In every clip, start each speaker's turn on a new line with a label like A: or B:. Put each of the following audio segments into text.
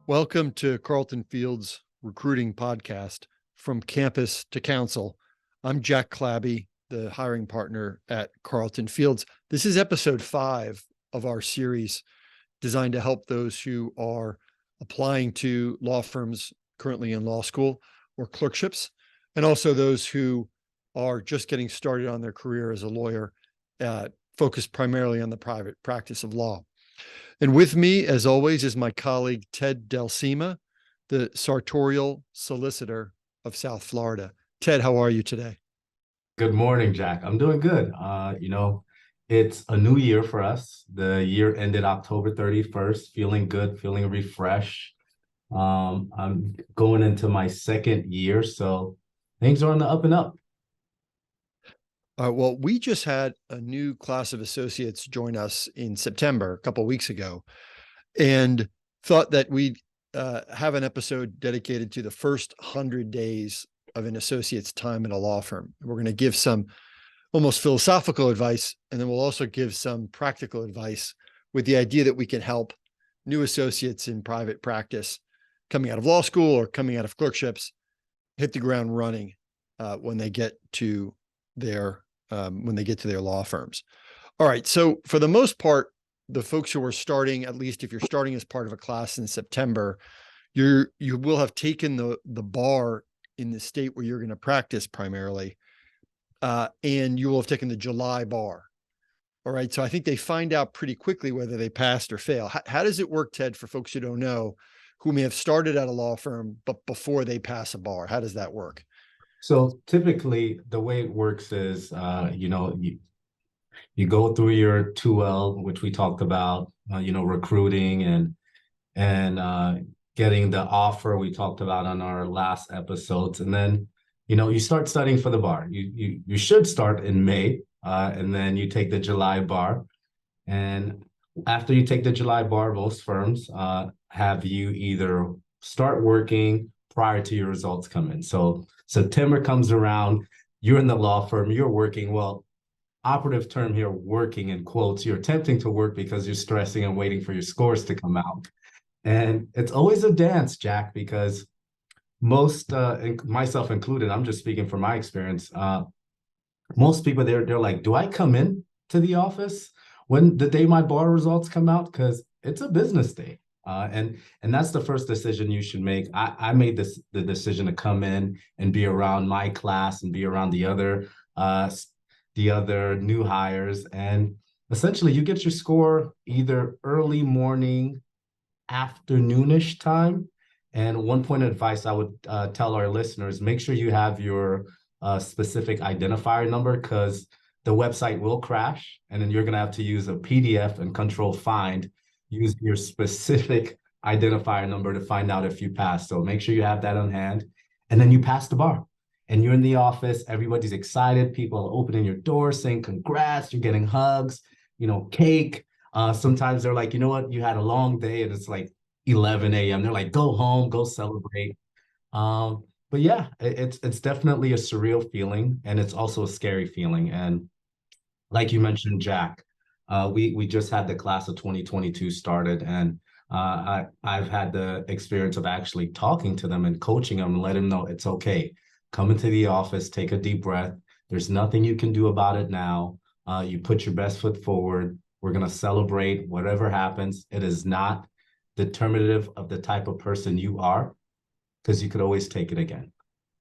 A: Welcome to Carlton Field's recruiting podcast, From Campus to Counsel. I'm Jack Clabby, the hiring partner at Carlton Fields. This is episode 5 of our series designed to help those who are applying to law firms currently in law school or clerkships, and also those who are just getting started on their career as a lawyer, focused primarily on the private practice of law. And with me, as always, is my colleague, Ted Delsima, the sartorial solicitor of South Florida. Ted, how are you today?
B: Good morning, Jack. I'm doing good. It's a new year for us. The year ended October 31st, feeling good, feeling refreshed. I'm going into my second year, so things are on the up and up.
A: Well, we just had a new class of associates join us in September, a couple of weeks ago, and thought that we'd have an episode dedicated to the first 100 days of an associate's time in a law firm. We're going to give some almost philosophical advice, and then we'll also give some practical advice with the idea that we can help new associates in private practice coming out of law school or coming out of clerkships hit the ground running when they get to their law firms. All right. So for the most part, the folks who are starting, at least if you're starting as part of a class in September, you will have taken the bar in the state where you're going to practice primarily, and you will have taken the July bar. All right. So I think they find out pretty quickly whether they passed or fail. How does it work, Ted, for folks who don't know, who may have started at a law firm, but before they pass a bar? How does that work?
B: So typically the way it works is, you go through your 2L, which we talked about, recruiting and getting the offer we talked about on our last episodes. And then, you start studying for the bar. You should start in May, and then you take the July bar. And after you take the July bar, most firms have you either start working prior to your results come in. So September comes around, you're in the law firm, you're working. Well, operative term here, working in quotes, you're attempting to work because you're stressing and waiting for your scores to come out. And it's always a dance, Jack, because most, myself included, I'm just speaking from my experience, most people, they're like, do I come in to the office when the day my bar results come out? Because it's a business day. And that's the first decision you should make. I made the decision to come in and be around my class and be around the other new hires. And essentially you get your score either early morning, afternoonish time. And one point of advice I would tell our listeners, make sure you have your specific identifier number, because the website will crash and then you're going to have to use a PDF and control find. Use your specific identifier number to find out if you pass. So make sure you have that on hand. And then you pass the bar. And you're in the office. Everybody's excited. People are opening your door saying, congrats, you're getting hugs, cake. Sometimes they're like, you know what? You had a long day and it's like 11 a.m. They're like, go home, go celebrate. But yeah, it's definitely a surreal feeling. And it's also a scary feeling. And like you mentioned, Jack, we just had the class of 2022 started, and I've had the experience of actually talking to them and coaching them and let them know it's okay. Come into the office, take a deep breath. There's nothing you can do about it now. You put your best foot forward. We're going to celebrate whatever happens. It is not determinative of the type of person you are, because you could always take it again.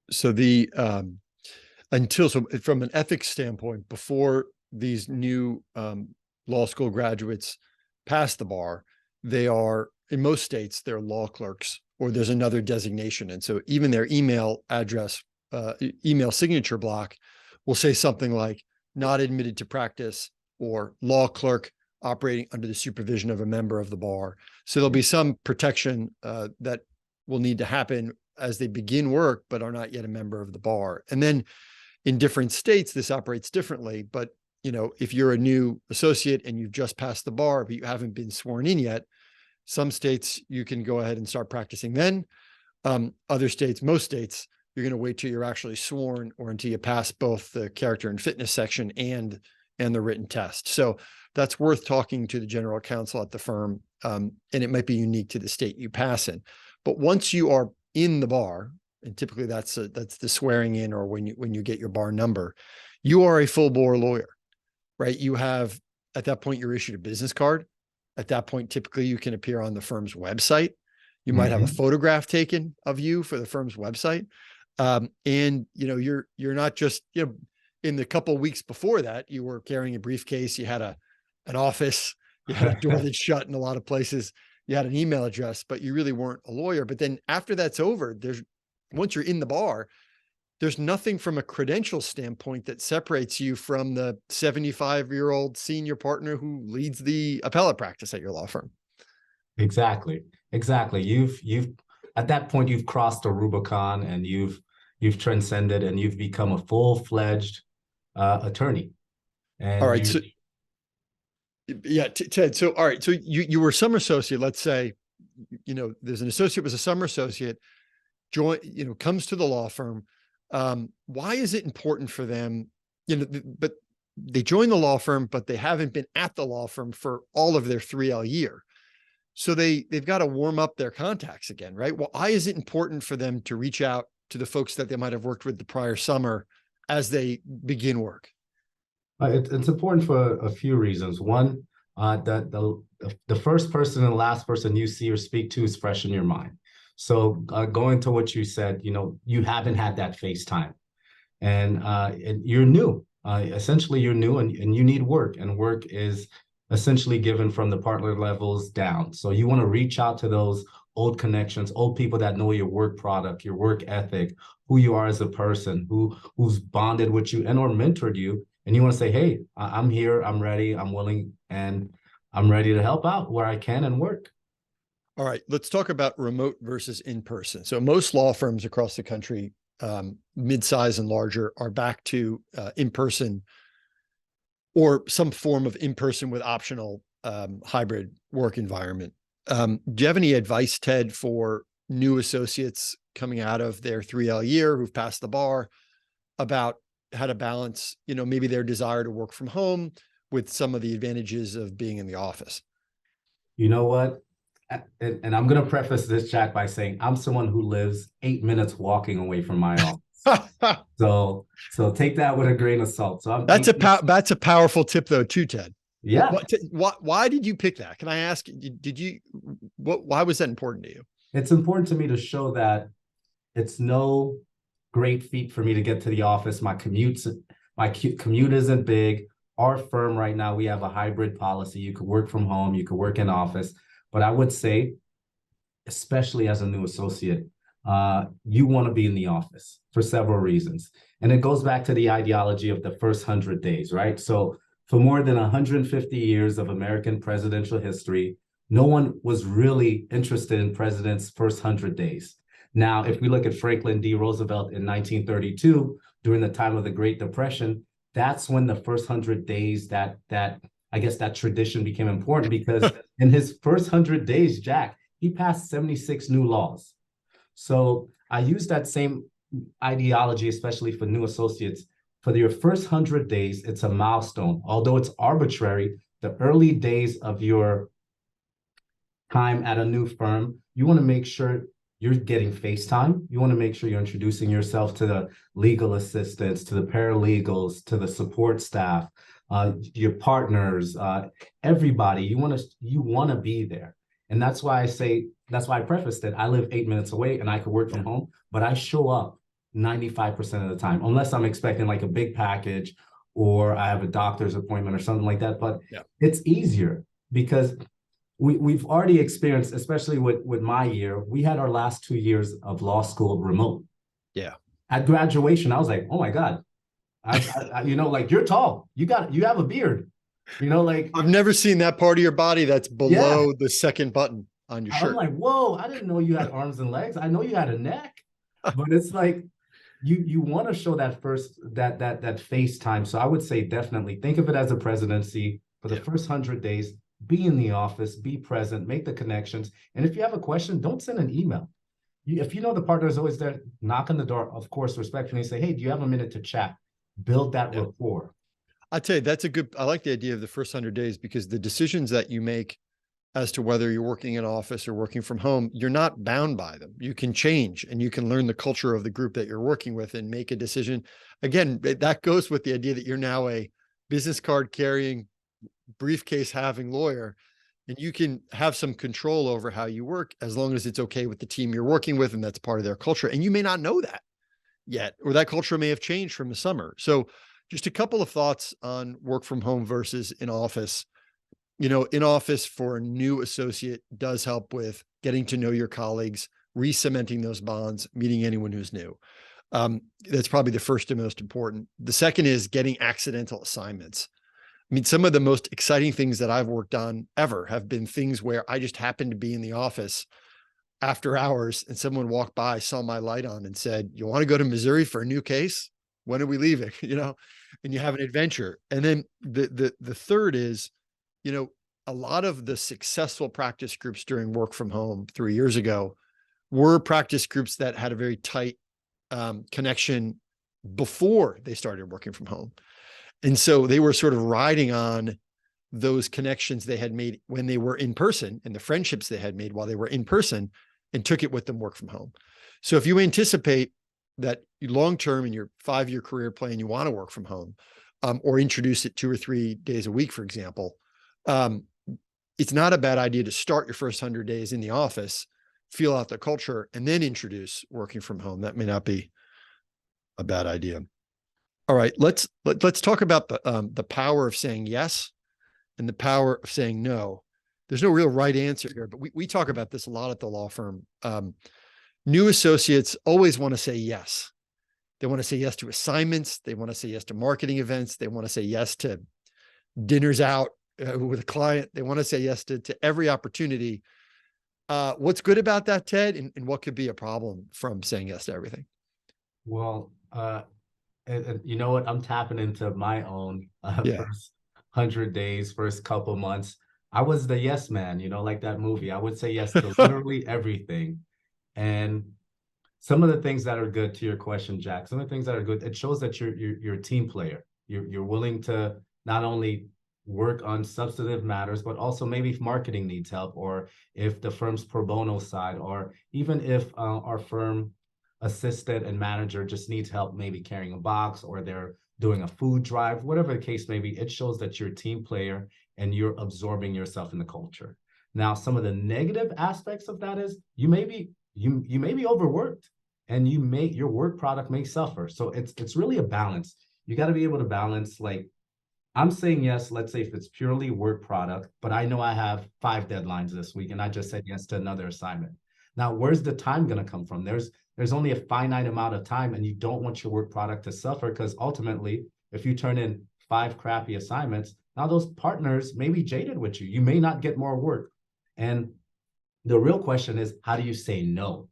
A: So from an ethics standpoint, before these new law school graduates pass the bar, they are, in most states, they're law clerks, or there's another designation. And so even their email address, email signature block will say something like not admitted to practice or law clerk operating under the supervision of a member of the bar. So there'll be some protection that will need to happen as they begin work, but are not yet a member of the bar. And then in different states, this operates differently. But if you're a new associate and you've just passed the bar, but you haven't been sworn in yet, some states you can go ahead and start practicing then. Other states, most states, you're going to wait till you're actually sworn or until you pass both the character and fitness section and and the written test. So that's worth talking to the general counsel at the firm. And it might be unique to the state you pass in. But once you are in the bar, and typically that's the swearing in, or when you get your bar number, you are a full bore lawyer, right? You have, at that point, you're issued a business card. At that point, typically you can appear on the firm's website. You might have a photograph taken of you for the firm's website. And you're not just, in the couple of weeks before that, you were carrying a briefcase, you had an office, you had a door that's shut in a lot of places, you had an email address, but you really weren't a lawyer. But then after that's over, once you're in the bar, there's nothing from a credential standpoint that separates you from the 75-year-old senior partner who leads the appellate practice at your law firm.
B: Exactly. You've at that point, you've crossed the Rubicon, and you've transcended, and you've become a full-fledged attorney. And
A: all right. Ted. So, all right. So you were a summer associate. Let's say, there's an associate was a summer associate, comes to the law firm. Why is it important for them? But they join the law firm, but they haven't been at the law firm for all of their 3L year. So they've got to warm up their contacts again, right? Well, why is it important for them to reach out to the folks that they might have worked with the prior summer as they begin work?
B: It's important for a few reasons. One, the first person and the last person you see or speak to is fresh in your mind. So going to what you said, you haven't had that face time, and you're new. Essentially, you're new, and you need work, and work is essentially given from the partner levels down. So you want to reach out to those old connections, old people that know your work product, your work ethic, who you are as a person, who's bonded with you and or mentored you. And you want to say, hey, I'm here, I'm ready, I'm willing, and I'm ready to help out where I can and work.
A: All right, let's talk about remote versus in-person. So most law firms across the country, mid-size and larger, are back to in-person or some form of in-person with optional hybrid work environment. Do you have any advice, Ted, for new associates coming out of their 3L year who've passed the bar about how to balance, maybe their desire to work from home with some of the advantages of being in the office?
B: You know what? And I'm going to preface this, Jack, by saying I'm someone who lives 8 minutes walking away from my office. So take that with a grain of salt. So
A: that's a powerful tip, though, too, Ted.
B: Yeah.
A: Why did you pick that? Can I ask? Why was that important to you?
B: It's important to me to show that it's no great feat for me to get to the office. My commute isn't big. Our firm right now, we have a hybrid policy. You could work from home, you could work in office. But I would say, especially as a new associate, you want to be in the office for several reasons. And it goes back to the ideology of the first 100 days, right? So for more than 150 years of American presidential history, no one was really interested in presidents' first 100 days. Now, if we look at Franklin D. Roosevelt in 1932, during the time of the Great Depression, that's when the first 100 days that I guess that tradition became important, because in his first 100 days, Jack, he passed 76 new laws. So I use that same ideology, especially for new associates. For your first 100 days, it's a milestone. Although it's arbitrary, the early days of your time at a new firm, you want to make sure you're getting face time. You want to make sure you're introducing yourself to the legal assistants, to the paralegals, to the support staff, your partners, everybody. You want to be there. And that's why I prefaced it. I live 8 minutes away and I could work from home, but I show up 95% of the time, unless I'm expecting like a big package or I have a doctor's appointment or something like that. But it's easier because we've already experienced, especially with my year, we had our last 2 years of law school remote.
A: Yeah.
B: At graduation, I was like, oh my God, I like, you're tall. You have a beard, like
A: I've never seen that part of your body that's below the second button on your shirt.
B: I'm like, whoa, I didn't know you had arms and legs. I know you had a neck, but it's like, you want to show that first, that face time. So I would say definitely think of it as a presidency for the first 100 days. Be in the office, be present, make the connections. And if you have a question, don't send an email. If you know the partner is always there, knock on the door, of course, respectfully, say, hey, do you have a minute to chat? Build that rapport.
A: I tell you, I like the idea of the first 100 days, because the decisions that you make as to whether you're working in office or working from home, you're not bound by them. You can change, and you can learn the culture of the group that you're working with and make a decision. Again, that goes with the idea that you're now a business card carrying, briefcase having lawyer, and you can have some control over how you work as long as it's okay with the team you're working with, and that's part of their culture. And you may not know that yet, or that culture may have changed from the summer. So just a couple of thoughts on work from home versus in office. In office for a new associate does help with getting to know your colleagues, re-cementing those bonds, meeting anyone who's new. That's probably the first and most important. The second is getting accidental assignments. I mean, some of the most exciting things that I've worked on ever have been things where I just happened to be in the office after hours, and someone walked by, saw my light on, and said, "You want to go to Missouri for a new case? When are we leaving?" And you have an adventure. And then the third is, a lot of the successful practice groups during work from home 3 years ago were practice groups that had a very tight connection before they started working from home. And so they were sort of riding on those connections they had made when they were in person, and the friendships they had made while they were in person, and took it with them work from home. So if you anticipate that long-term in your 5-year career plan, you want to work from home, or introduce it 2 or 3 days a week, for example, it's not a bad idea to start your first 100 days in the office, feel out the culture, and then introduce working from home. That may not be a bad idea. All right, let's talk about the power of saying yes and the power of saying no. There's no real right answer here, but we talk about this a lot at the law firm. New associates always want to say yes. They want to say yes to assignments. They want to say yes to marketing events. They want to say yes to dinners out with a client. They want to say yes to every opportunity. What's good about that, Ted? And what could be a problem from saying yes to everything?
B: Well, and you know what? I'm tapping into my own first 100 days, first couple months. I was the yes man, like that movie. I would say yes to literally everything. And some of the things that are good, to your question, Jack, some of the things that are good, it shows that you're a team player. You're willing to not only work on substantive matters, but also maybe if marketing needs help, or if the firm's pro bono side, or even if our firm assistant and manager just needs help, maybe carrying a box, or they're doing a food drive, whatever the case may be, it shows that you're a team player and you're absorbing yourself in the culture. Now, some of the negative aspects of that is you may be overworked, and your work product may suffer. So it's really a balance. You got to be able to balance, like, I'm saying yes, let's say if it's purely work product, but I know I have 5 deadlines this week and I just said yes to another assignment. Now, where's the time going to come from? There's only a finite amount of time, and you don't want your work product to suffer, because ultimately, if you turn in 5 crappy assignments, now those partners may be jaded with you. You may not get more work. And the real question is, how do you say no?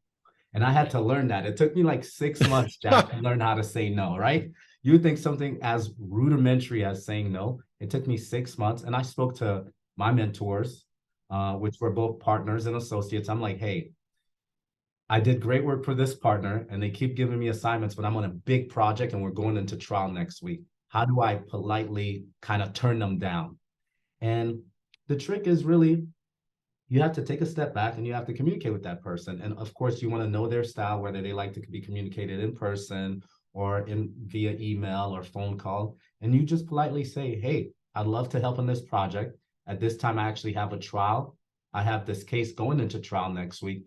B: And I had to learn that. It took me like 6 months, Jack, to learn how to say no, right? You would think something as rudimentary as saying no. It took me 6 months, and I spoke to my mentors, which were both partners and associates. I'm like, hey, I did great work for this partner, and they keep giving me assignments, but I'm on a big project and we're going into trial next week. How do I politely kind of turn them down? And the trick is really, you have to take a step back and you have to communicate with that person. And of course, you want to know their style, whether they like to be communicated in person or via email or phone call. And you just politely say, hey, I'd love to help on this project. At this time, I actually have a trial. I have this case going into trial next week.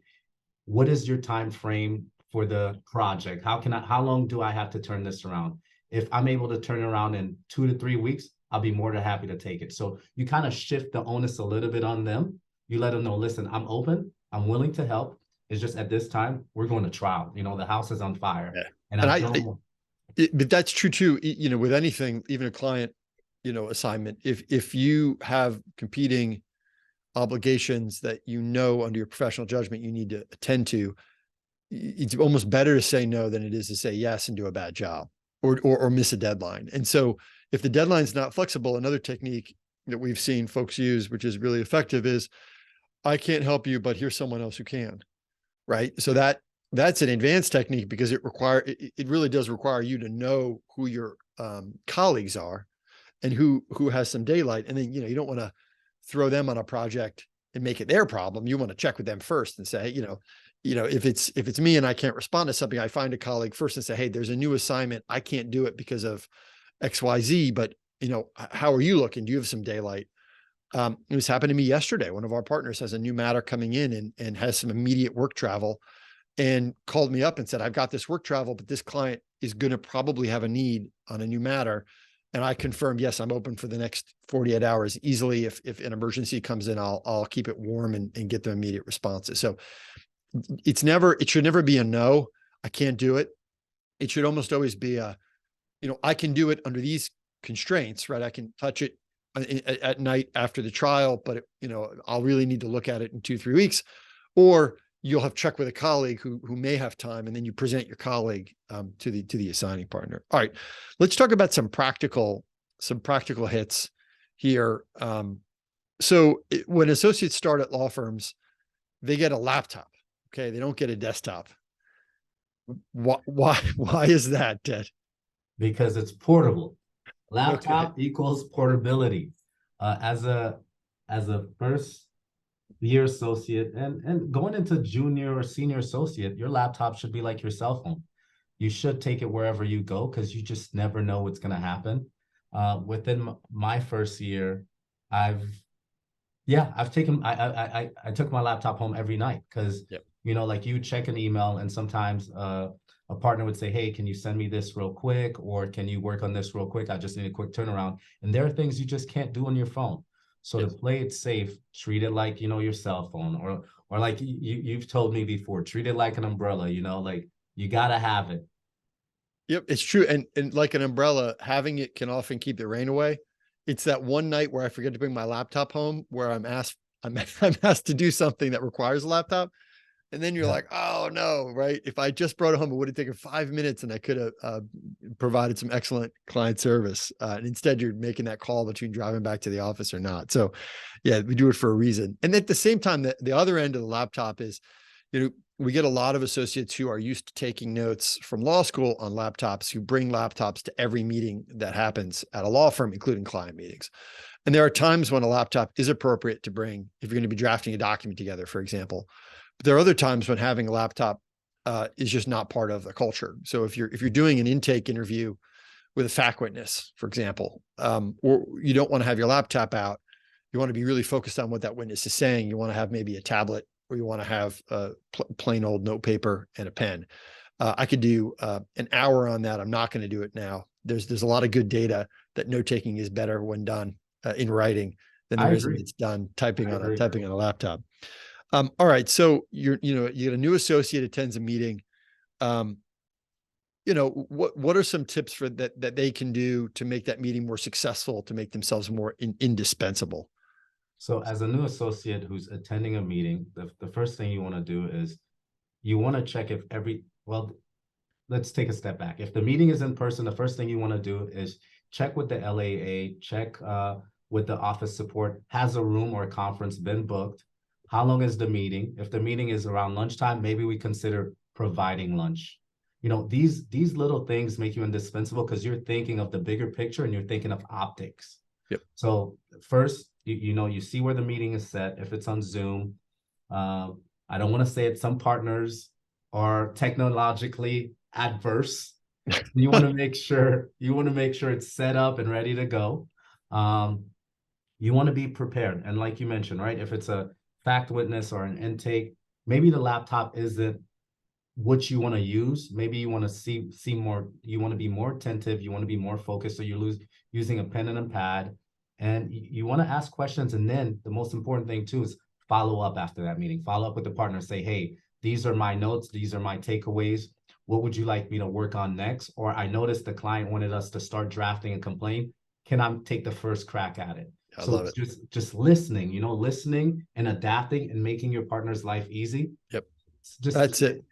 B: What is your time frame for the project? How long do I have to turn this around? If I'm able to turn around in 2 to 3 weeks, I'll be more than happy to take it. So you kind of shift the onus a little bit on them. You let them know, listen, I'm open, I'm willing to help. It's just at this time, we're going to trial. The house is on fire.
A: Yeah.
B: And
A: but that's true too. With anything, even a client, assignment, if you have competing obligations that under your professional judgment you need to attend to, it's almost better to say no than it is to say yes and do a bad job or miss a deadline. And so if the deadline's not flexible, another technique that we've seen folks use, which is really effective, is I can't help you, but here's someone else who can, right? So that's an advanced technique, because it really does require you to know who your colleagues are and who has some daylight. And then, you don't want to throw them on a project and make it their problem. You want to check with them first and say, if it's me and I can't respond to something, I find a colleague first and say, hey, there's a new assignment. I can't do it because of XYZ, but how are you looking? Do you have some daylight? It was happened to me yesterday. One of our partners has a new matter coming in and has some immediate work travel, and called me up and said, I've got this work travel, but this client is going to probably have a need on a new matter. And I confirmed, yes, I'm open for the next 48 hours easily. If an emergency comes in, I'll keep it warm and get them immediate responses. So it should never be a no, I can't do it. It should almost always be I can do it under these constraints, right? I can touch it at night after the trial, but I'll really need to look at it in 2-3 weeks, or you'll have checked with a colleague who may have time, and then you present your colleague to the assigning partner. All right, let's talk about some practical hits here. So when associates start at law firms, they get a laptop. Okay, they don't get a desktop. Why is that, Ted?
B: Because it's portable. Laptop equals portability. As a first year associate and going into junior or senior associate, your laptop should be like your cell phone. You should take it wherever you go, because you just never know what's going to happen. Within my first year, I took my laptop home every night, because like you check an email, and sometimes a partner would say, hey, can you send me this real quick? Or can you work on this real quick? I just need a quick turnaround. And there are things you just can't do on your phone. So to play it safe, treat it like, your cell phone, or like you've told me before, treat it like an umbrella, like you got to have it.
A: Yep, it's true. And like an umbrella, having it can often keep the rain away. It's that one night where I forget to bring my laptop home, where I'm asked to do something that requires a laptop. And then you're like, oh no, right? If I just brought it home, it would have taken 5 minutes and I could have provided some excellent client service. And instead you're making that call between driving back to the office or not. So yeah, we do it for a reason. And at the same time, the other end of the laptop is, we get a lot of associates who are used to taking notes from law school on laptops, who bring laptops to every meeting that happens at a law firm, including client meetings. And there are times when a laptop is appropriate to bring if you're going to be drafting a document together, for example. But there are other times when having a laptop is just not part of the culture. So if you're doing an intake interview with a fact witness, for example, or you don't want to have your laptop out, you want to be really focused on what that witness is saying. You want to have maybe a tablet, or you want to have plain old note paper and a pen. I could do an hour on that. I'm not going to do it now. There's a lot of good data that note taking is better when done in writing than there is when it's done typing on a laptop. All right. So you get a new associate attends a meeting. What are some tips for that they can do to make that meeting more successful, to make themselves more indispensable?
B: So as a new associate who's attending a meeting, the first thing you want to do is you want to check if let's take a step back. If the meeting is in person, the first thing you want to do is check with the LAA, check with the office support. Has a room or a conference been booked? How long is the meeting? If the meeting is around lunchtime, maybe we consider providing lunch. These little things make you indispensable, because you're thinking of the bigger picture and you're thinking of optics.
A: Yep.
B: So first, you see where the meeting is set. If it's on Zoom, I don't want to say it. Some partners are technologically adverse. You want to make sure it's set up and ready to go. You want to be prepared. And like you mentioned, right? If it's a fact witness or an intake, maybe the laptop isn't what you want to use. Maybe you want to see more, you want to be more attentive, you want to be more focused. So you're using a pen and a pad, and you want to ask questions. And then the most important thing too is follow up after that meeting. Follow up with the partner, say, hey, these are my notes, these are my takeaways. What would you like me to work on next? Or I noticed the client wanted us to start drafting a complaint. Can I take the first crack at it?
A: I love it.
B: Just listening, listening and adapting and making your partner's life easy.
A: Yep. That's it.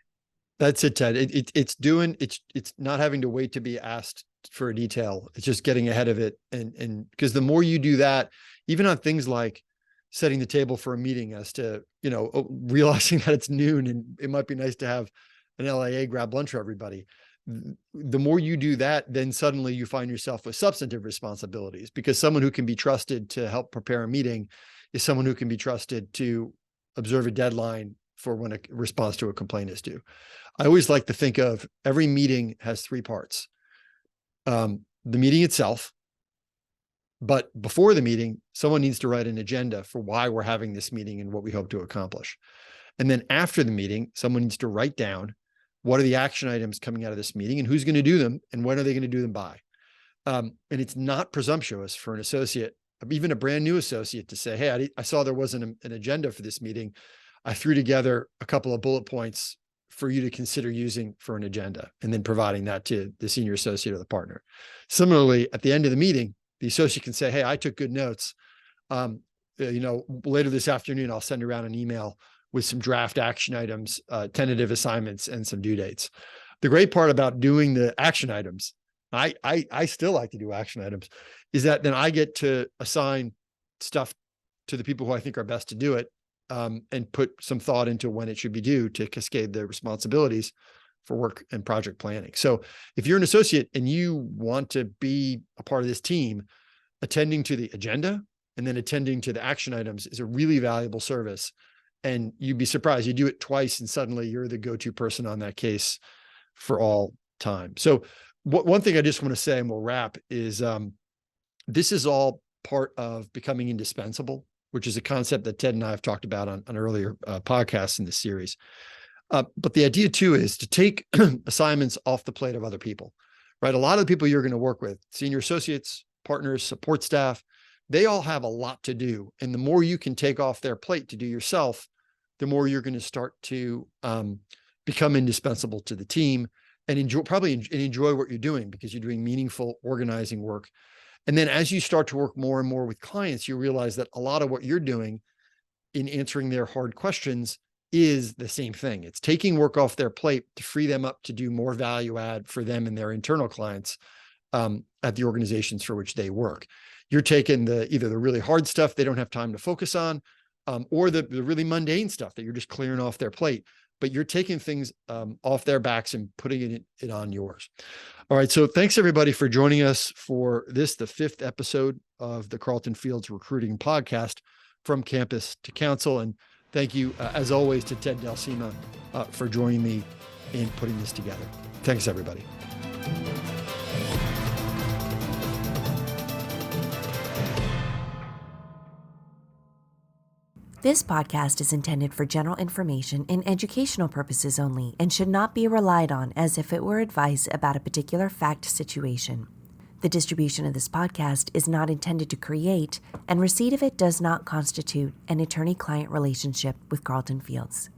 A: That's it, Ted. It's not having to wait to be asked for a detail. It's just getting ahead of it. And because the more you do that, even on things like setting the table for a meeting, as to, realizing that it's noon and it might be nice to have an LIA grab lunch for everybody. the more you do that, then suddenly you find yourself with substantive responsibilities, because someone who can be trusted to help prepare a meeting is someone who can be trusted to observe a deadline for when a response to a complaint is due. I always like to think of every meeting has three parts. The meeting itself, but before the meeting, someone needs to write an agenda for why we're having this meeting and what we hope to accomplish. And then after the meeting, someone needs to write down what are the action items coming out of this meeting and who's going to do them and when are they going to do them by. And it's not presumptuous for an associate, even a brand new associate, to say, hey, I saw there wasn't an agenda for this meeting. I threw together a couple of bullet points for you to consider using for an agenda, and then providing that to the senior associate or the partner. Similarly, at the end of the meeting, the associate can say, hey, I took good notes. Later this afternoon, I'll send around an email with some draft action items, tentative assignments, and some due dates. The great part about doing the action items, I still like to do action items, is that then I get to assign stuff to the people who I think are best to do it, and put some thought into when it should be due to cascade the responsibilities for work and project planning. So if you're an associate and you want to be a part of this team, attending to the agenda and then attending to the action items is a really valuable service. And you'd be surprised, you do it twice and suddenly you're the go-to person on that case for all time. So one thing I just want to say, and we'll wrap, is this is all part of becoming indispensable, which is a concept that Ted and I have talked about on earlier podcasts in this series. But the idea too is to take assignments off the plate of other people, right? A lot of the people you're going to work with, senior associates, partners, support staff, they all have a lot to do. And the more you can take off their plate to do yourself, the more you're going to start to become indispensable to the team and enjoy what you're doing, because you're doing meaningful organizing work. And then as you start to work more and more with clients, you realize that a lot of what you're doing in answering their hard questions is the same thing. It's taking work off their plate to free them up to do more value add for them and their internal clients at the organizations for which they work. You're taking either the really hard stuff they don't have time to focus on, or the really mundane stuff that you're just clearing off their plate, but you're taking things off their backs and putting it on yours. All right. So thanks everybody for joining us for the 5th episode of the Carlton Fields Recruiting Podcast, From Campus to Counsel. And thank you, as always, to Ted Delsima for joining me in putting this together. Thanks, everybody.
C: This podcast is intended for general information and educational purposes only and should not be relied on as if it were advice about a particular fact situation. The distribution of this podcast is not intended to create, and receipt of it does not constitute an attorney-client relationship with Carlton Fields.